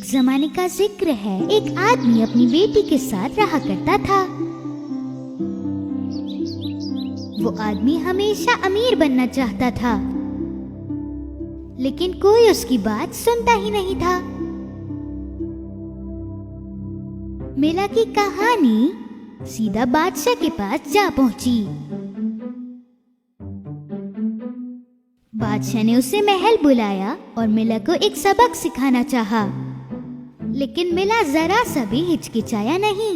जमाने का जिक्र है, एक आदमी अपनी बेटी के साथ रहा करता था। वो आदमी हमेशा अमीर बनना चाहता था, लेकिन कोई उसकी बात सुनता ही नहीं था। मिला की कहानी सीधा बादशाह के पास जा पहुंची। बादशाह ने उसे महल बुलाया और मिला को एक सबक सिखाना चाहा, लेकिन मिला जरा सा भी हिचकिचाया नहीं।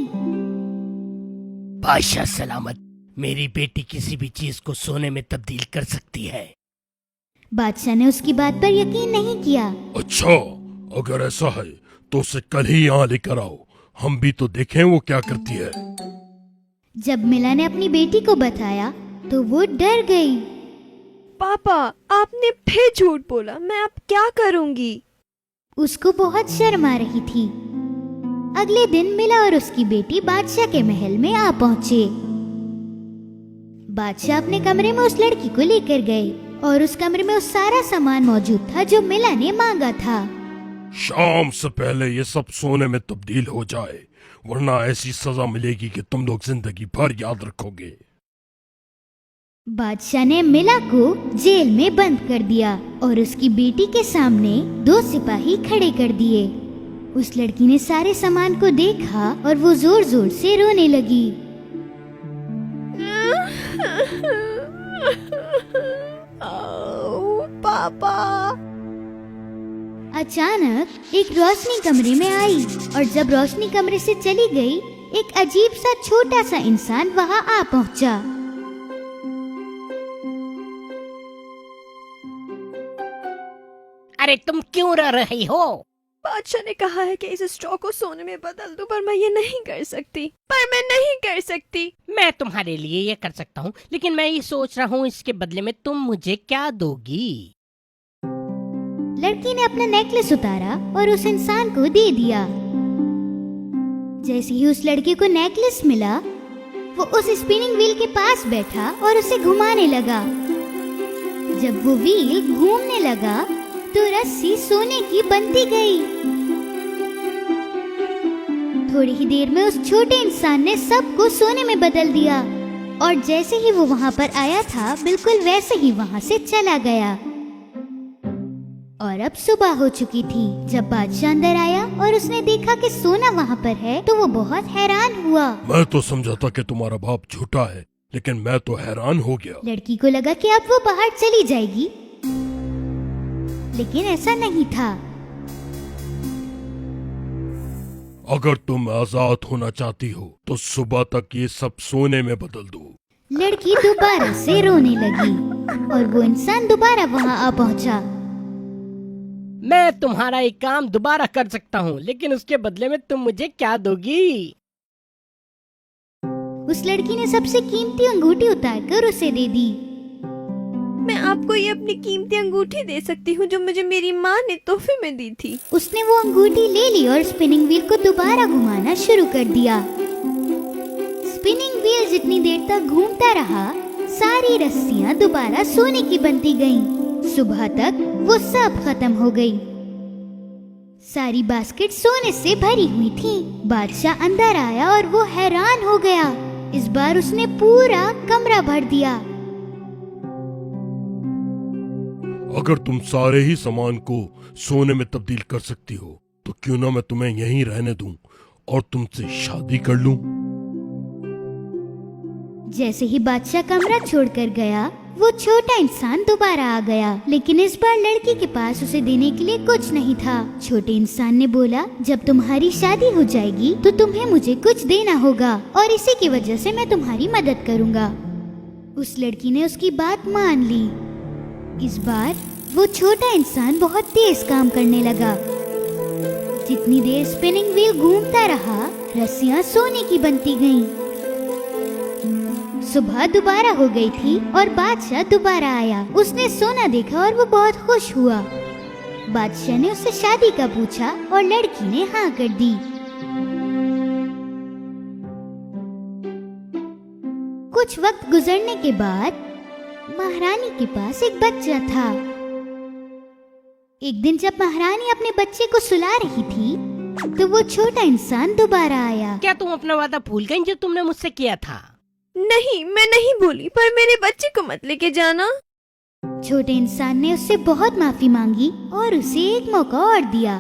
बादशाह सलामत, मेरी बेटी किसी भी चीज को सोने में तब्दील कर सकती है। बादशाह ने उसकी बात पर यकीन नहीं किया। अच्छा, अगर ऐसा है तो उसे कल ही यहाँ लेकर आओ, हम भी तो देखें वो क्या करती है। जब मिला ने अपनी बेटी को बताया तो वो डर गई। पापा, आपने फिर झूठ बोला, मैं अब क्या करूंगी? उसको बहुत शर्म आ रही थी। अगले दिन मिला और उसकी बेटी बादशाह के महल में आ पहुंचे। बादशाह अपने कमरे में उस लड़की को लेकर गए और उस कमरे में उस सारा सामान मौजूद था जो मिला ने मांगा था। शाम से पहले ये सब सोने में तब्दील हो जाए, वरना ऐसी सजा मिलेगी कि तुम लोग जिंदगी भर याद रखोगे। बादशाह ने मिला को जेल में बंद कर दिया और उसकी बेटी के सामने 2 सिपाही खड़े कर दिए। उस लड़की ने सारे सामान को देखा और वो जोर जोर से रोने लगी। पापा। अचानक एक रोशनी कमरे में आई और जब रोशनी कमरे से चली गई, एक अजीब सा छोटा सा इंसान वहाँ आ पहुँचा। अरे तुम क्यों रो रही हो? बादशाह ने कहा है कि इस स्ट्रॉ को सोने में बदल दूं, पर मैं ये नहीं कर सकती। मैं तुम्हारे लिए ये कर सकता हूँ, लेकिन मैं ये सोच रहा हूँ इसके बदले में तुम मुझे क्या दोगी? लड़की ने अपना नेकलेस उतारा और उस इंसान को दे दिया। जैसे ही उस लड़के को नेकलेस मिला, वो उस स्पिनिंग व्हील के पास बैठा और उसे घुमाने लगा। जब वो व्हील घूमने लगा तो रस्सी सोने की बनती गई। थोड़ी ही देर में उस छोटे इंसान ने सबको सोने में बदल दिया और जैसे ही वो वहाँ पर आया था, बिल्कुल वैसे ही वहाँ से चला गया। और अब सुबह हो चुकी थी। जब बादशाह अंदर आया और उसने देखा कि सोना वहाँ पर है, तो वो बहुत हैरान हुआ। मैं तो समझा था कि तुम्हारा बाप झूठा है, लेकिन मैं तो हैरान हो गया। लड़की को लगा कि अब वो बाहर चली जाएगी, लेकिन ऐसा नहीं था। अगर तुम आजाद होना चाहती हो तो सुबह तक ये सब सोने में बदल दो। लड़की दोबारा से रोने लगी और वो इंसान दोबारा वहाँ आ पहुँचा। मैं तुम्हारा एक काम दोबारा कर सकता हूँ, लेकिन उसके बदले में तुम मुझे क्या दोगी? उस लड़की ने सबसे कीमती अंगूठी उतारकर उसे दे दी। मैं आपको ये अपनी कीमती अंगूठी दे सकती हूँ जो मुझे मेरी माँ ने तोहफे में दी थी। उसने वो अंगूठी ले ली और स्पिनिंग व्हील को दोबारा घुमाना शुरू कर दिया। स्पिनिंग व्हील जितनी देर तक घूमता रहा, सारी रस्सियाँ दोबारा सोने की बनती गईं। सुबह तक वो सब खत्म हो गई। सारी बास्केट सोने से भरी हुई थी। बादशाह अंदर आया और वो हैरान हो गया। इस बार उसने पूरा कमरा भर दिया। अगर तुम सारे ही सामान को सोने में तब्दील कर सकती हो, तो क्यों ना मैं तुम्हें यहीं रहने दूं और तुमसे शादी कर लूं। जैसे ही बादशाह कमरा छोड़कर गया, वो छोटा इंसान दोबारा आ गया, लेकिन इस बार लड़की के पास उसे देने के लिए कुछ नहीं था। छोटे इंसान ने बोला, जब तुम्हारी शादी हो जाएगी तो तुम्हें मुझे कुछ देना होगा और इसी की वजह से मैं तुम्हारी मदद करूँगा। उस लड़की ने उसकी बात मान ली। इस बार वो छोटा इंसान बहुत तेज काम करने लगा। जितनी देर स्पिनिंग व्हील घूमता रहा, रस्सियाँ सोने की बनती गईं। सुबह दोबारा हो गई थी और बादशाह दोबारा आया। उसने सोना देखा और वो बहुत खुश हुआ। बादशाह ने उससे शादी का पूछा और लड़की ने हाँ कर दी। कुछ वक्त गुजरने के बाद महारानी के पास एक बच्चा था। एक दिन जब महारानी अपने बच्चे को सुला रही थी तो वो छोटा इंसान दोबारा आया। क्या तुम अपना वादा भूल गई जो तुमने मुझसे किया था? नहीं, मैं नहीं बोली, पर मेरे बच्चे को मत लेके जाना। छोटे इंसान ने उससे बहुत माफी मांगी और उसे एक मौका और दिया।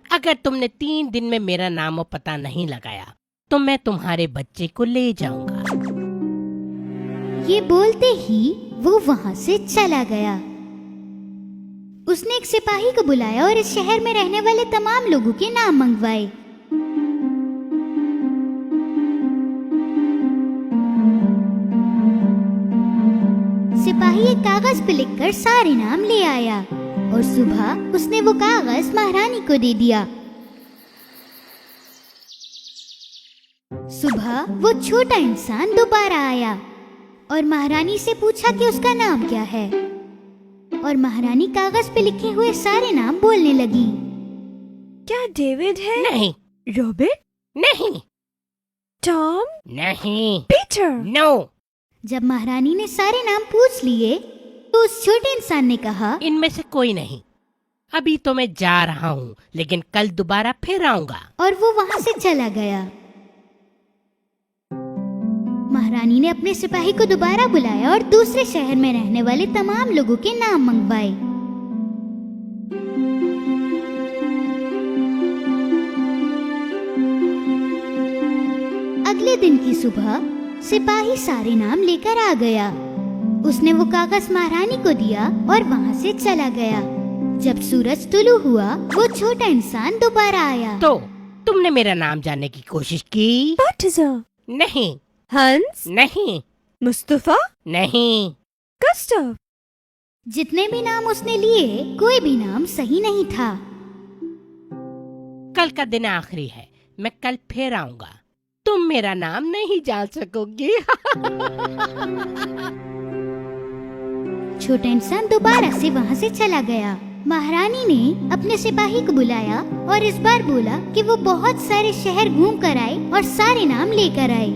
अगर तुमने 3 दिन में मेरा नाम और पता नहीं लगाया तो मैं तुम्हारे बच्चे को ले जाऊंगा। ये बोलते ही वो वहाँ से चला गया। उसने एक सिपाही को बुलाया और इस शहर में रहने वाले तमाम लोगों के नाम मंगवाए। सिपाही एक कागज पे लिखकर सारे नाम ले आया और सुबह उसने वो कागज महारानी को दे दिया। सुबह वो छोटा इंसान दोबारा आया और महारानी से पूछा कि उसका नाम क्या है, और महारानी कागज पे लिखे हुए सारे नाम बोलने लगी। क्या डेविड है? नहीं, रॉबर्ट? नहीं, टॉम? नहीं, पीटर? नो। जब महारानी ने सारे नाम पूछ लिए तो उस छोटे इंसान ने कहा, इनमें से कोई नहीं। अभी तो मैं जा रहा हूँ, लेकिन कल दोबारा फिर आऊंगा। और वो वहाँ से चला गया। महारानी ने अपने सिपाही को दोबारा बुलाया और दूसरे शहर में रहने वाले तमाम लोगों के नाम मंगवाए। अगले दिन की सुबह सिपाही सारे नाम लेकर आ गया। उसने वो कागज महारानी को दिया और वहाँ से चला गया। जब सूरज तुलू हुआ वो छोटा इंसान दोबारा आया। तो तुमने मेरा नाम जानने की कोशिश की? बाल्थाज़ार? नहीं, हंस? नहीं, मुस्तफा? नहीं। गुस्ताव? जितने भी नाम उसने लिए कोई भी नाम सही नहीं था। कल का दिन आखिरी है, मैं कल फिर आऊंगा। तुम मेरा नाम नहीं जान सकोगी। छोटा इंसान दोबारा से वहाँ से चला गया। महारानी ने अपने सिपाही को बुलाया और इस बार बोला कि वो बहुत सारे शहर घूम कर आए और सारे नाम लेकर आए।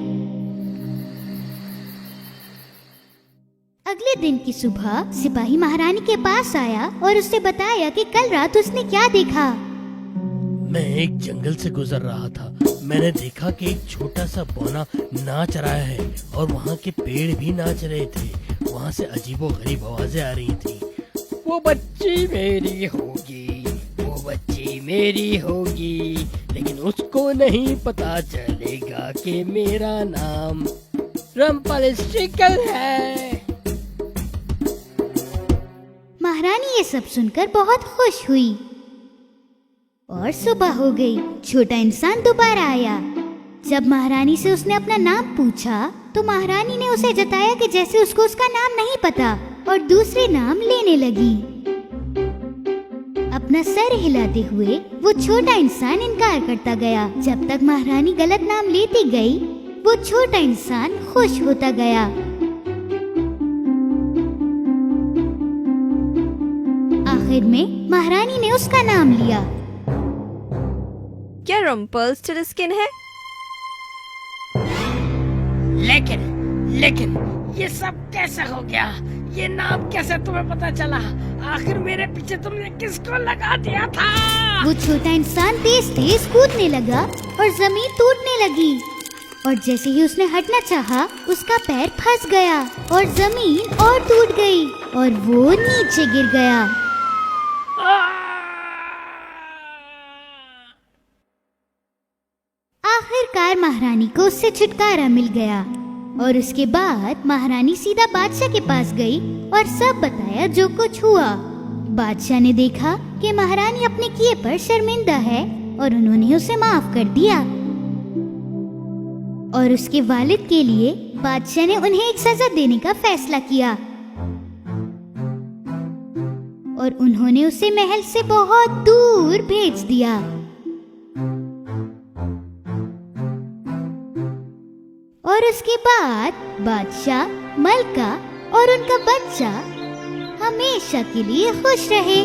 अगले दिन की सुबह सिपाही महारानी के पास आया और उससे बताया कि कल रात उसने क्या देखा। मैं एक जंगल से गुजर रहा था। मैंने देखा कि एक छोटा सा बौना नाच रहा है और वहाँ के पेड़ भी नाच रहे थे। वहाँ से अजीबोगरीब आवाजें आ रही थी। वो बच्ची मेरी होगी, वो बच्ची मेरी होगी, लेकिन उसको नहीं पता चलेगा कि मेरा नाम रम्पलस्टिकल है। महारानी ये सब सुनकर बहुत खुश हुई और सुबह हो गई। छोटा इंसान दोबारा आया। जब महारानी से उसने अपना नाम पूछा तो महारानी ने उसे जताया कि जैसे उसको उसका नाम नहीं पता और दूसरे नाम लेने लगी। अपना सर हिलाते हुए वो छोटा इंसान इनकार करता गया। जब तक महारानी गलत नाम लेती गई वो छोटा इंसान खुश होता गया। आखिर में महारानी ने उसका नाम लिया। क्या रम्पलस्टिल्टस्किन है? लेकिन ये सब कैसे हो गया? ये नाम कैसे तुम्हें पता चला? आखिर मेरे पीछे तुमने किसको लगा दिया था? वो छोटा इंसान तेज तेज कूदने लगा और जमीन टूटने लगी, और जैसे ही उसने हटना चाहा उसका पैर फंस गया और जमीन और टूट गई और वो नीचे गिर गया। आखिरकार महारानी को उससे छुटकारा मिल गया और उसके बाद महारानी सीधा बादशाह के पास गई और सब बताया जो कुछ हुआ। बादशाह ने देखा कि महारानी अपने किए पर शर्मिंदा है और उन्होंने उसे माफ कर दिया। और उसके वालिद के लिए बादशाह ने उन्हें एक सजा देने का फैसला किया और उन्होंने उसे महल से बहुत दूर भेज दिया। और उसके बाद बादशाह, मलका और उनका बच्चा हमेशा के लिए खुश रहे।